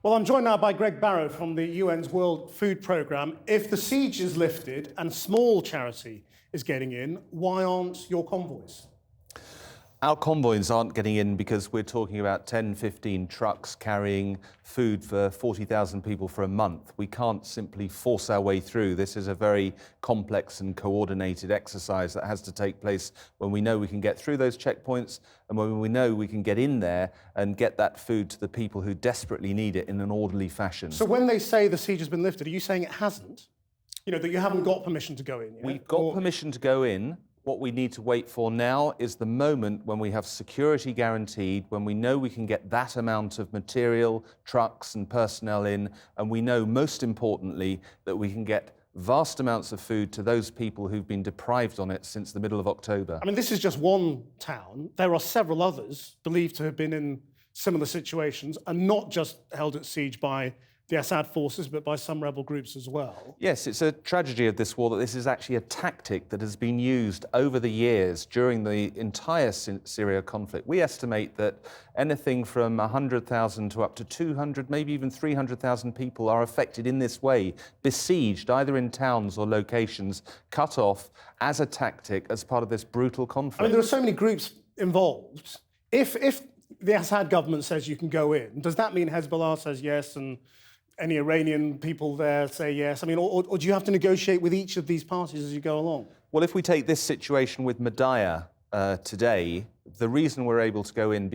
Well, I'm joined now by Greg Barrow from the UN's World Food Programme. If the siege is lifted and small charity is getting in, why aren't your convoys? Our convoys aren't getting in because we're talking about 10, 15 trucks carrying food for 40,000 people for a month. We can't simply force our way through. This is a very complex and coordinated exercise that has to take place when we know we can get through those checkpoints and when we know we can get in there and get that food to the people who desperately need it in an orderly fashion. So when they say the siege has been lifted, are you saying it hasn't? You know, that you haven't got permission to go in yet? We've got permission to go in. What we need to wait for now is the moment when we have security guaranteed, when we know we can get that amount of material, trucks and personnel in, and we know, most importantly, that we can get vast amounts of food to those people who've been deprived on it since the middle of October. I mean, this is just one town. There are several others believed to have been in similar situations and not just held at siege by the Assad forces, but by some rebel groups as well. Yes, it's a tragedy of this war that this is actually a tactic that has been used over the years during the entire Syria conflict. We estimate that anything from 100,000 to up to 200, maybe even 300,000 people are affected in this way, besieged either in towns or locations, cut off as a tactic as part of this brutal conflict. I mean, there are so many groups involved. If the Assad government says you can go in, does that mean Hezbollah says yes and any Iranian people there say yes? I mean, or do you have to negotiate with each of these parties as you go along? Well, if we take this situation with Madaya today, the reason we're able to go in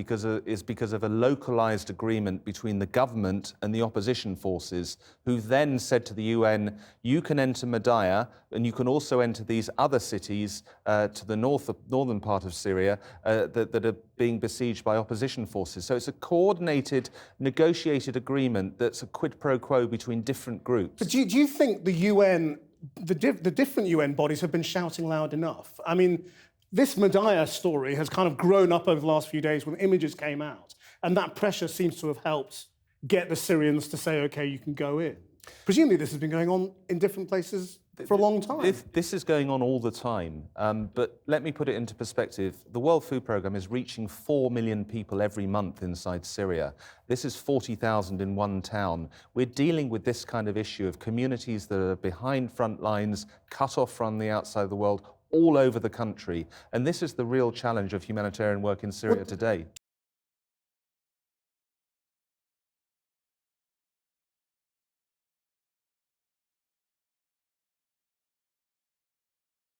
is because of a localized agreement between the government and the opposition forces, who then said to the UN, you can enter Madaya and you can also enter these other cities to the northern part of Syria that are being besieged by opposition forces. So it's a coordinated, negotiated agreement that's a quid pro quo between different groups. But do you think the UN, the different UN bodies have been shouting loud enough? I mean, this Madaya story has kind of grown up over the last few days when images came out, and that pressure seems to have helped get the Syrians to say, OK, you can go in. Presumably this has been going on in different places for a long time. This is going on all the time, but let me put it into perspective. The World Food Programme is reaching 4 million people every month inside Syria. This is 40,000 in one town. We're dealing with this kind of issue of communities that are behind front lines, cut off from the outside of the world, all over the country. And this is the real challenge of humanitarian work in Syria today.